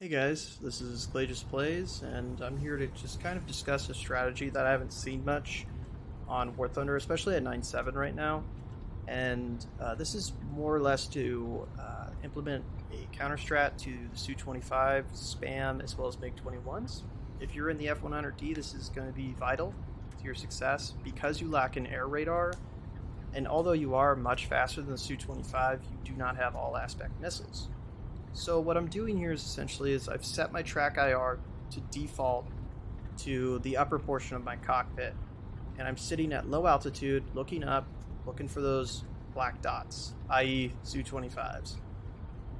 Hey guys, this is Clay Plays, and I'm here to just kind of discuss a strategy that I haven't seen much on War Thunder, especially at 9.7 right now. And this is more or less to implement a counter strat to the SU-25 spam as well as MiG-21s. If you're in the F-100D, this is going to be vital to your success because you lack an air radar. And although you are much faster than the Su-25, you do not have all aspect missiles. So what I'm doing here is essentially I've set my track IR to default to the upper portion of my cockpit, and I'm sitting at low altitude, looking up, looking for those black dots, i.e. Su-25s.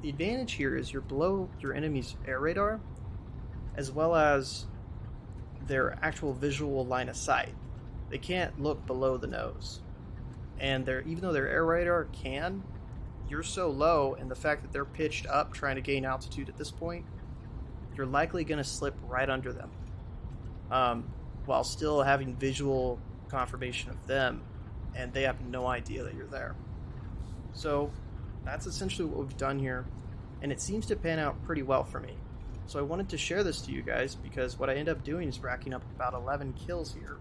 The advantage here is you're below your enemy's air radar, as well as their actual visual line of sight. They can't look below the nose, and even though their air radar can, you're so low, and the fact that they're pitched up trying to gain altitude at this point, you're likely going to slip right under them, while still having visual confirmation of them, and they have no idea that you're there. So that's essentially what we've done here, and it seems to pan out pretty well for me. So I wanted to share this to you guys because what I end up doing is racking up about 11 kills here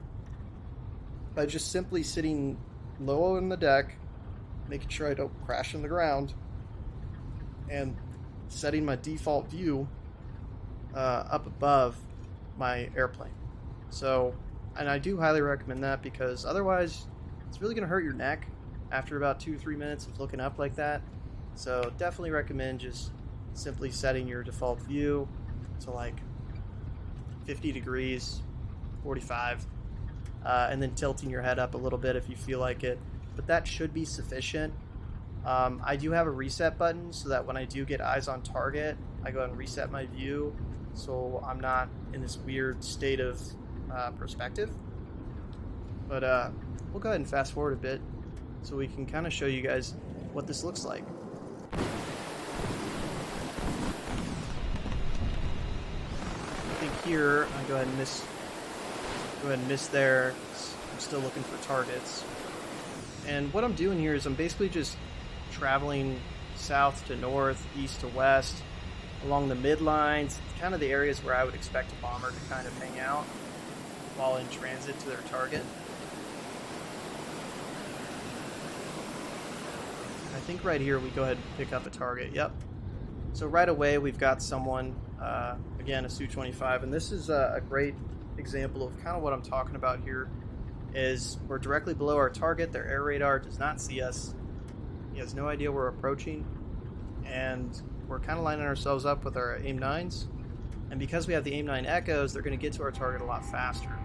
by just simply sitting low on the deck, making sure I don't crash on the ground, and setting my default view up above my airplane. So, and I do highly recommend that because otherwise it's really going to hurt your neck after about 2-3 minutes of looking up like that. So definitely recommend just simply setting your default view to like 50 degrees, 45, and then tilting your head up a little bit if you feel like it. But that should be sufficient. I do have a reset button so that when I do get eyes on target, I go ahead and reset my view so I'm not in this weird state of perspective. But we'll go ahead and fast forward a bit so we can kind of show you guys what this looks like. I think here I go ahead and miss there. I'm still looking for targets. And what I'm doing here is I'm basically just traveling south to north, east to west, along the midlines, kind of the areas where I would expect a bomber to kind of hang out while in transit to their target. I think right here we go ahead and pick up a target. Yep. So right away we've got someone, again, a Su-25, and this is a great example of kind of what I'm talking about here. Is we're directly below our target, their air radar does not see us, he has no idea we're approaching, and we're kind of lining ourselves up with our AIM-9s, and because we have the AIM-9 Echoes, they're going to get to our target a lot faster.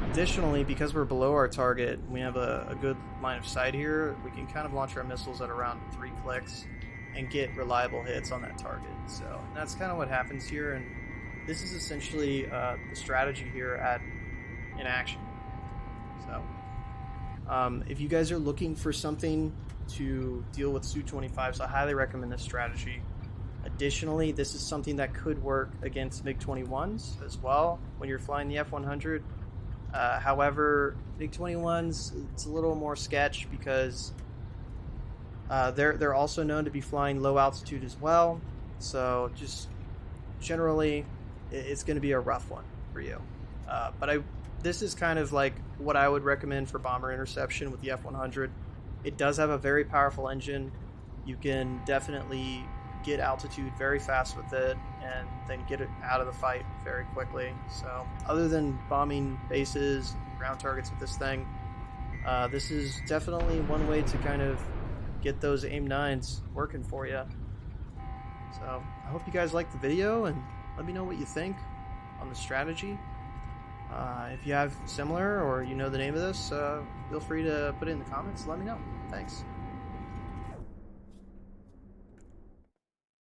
Additionally, because we're below our target, we have a good line of sight here, we can kind of launch our missiles at around 3 clicks and get reliable hits on that target. So that's kind of what happens here, and this is essentially the strategy here in action. So if you guys are looking for something to deal with Su-25s, I highly recommend this strategy. Additionally, this is something that could work against MiG-21s as well when you're flying the F-100. However, MiG-21s, it's a little more sketch because they're also known to be flying low altitude as well, so just generally it's going to be a rough one for you. But this is kind of like what I would recommend for bomber interception with the F-100. It does have a very powerful engine. You can definitely get altitude very fast with it and then get it out of the fight very quickly. So other than bombing bases, ground targets with this thing, this is definitely one way to kind of get those AIM-9s working for you. So I hope you guys liked the video, and let me know what you think on the strategy. If you have similar or you know the name of this, feel free to put it in the comments and let me know. Thanks.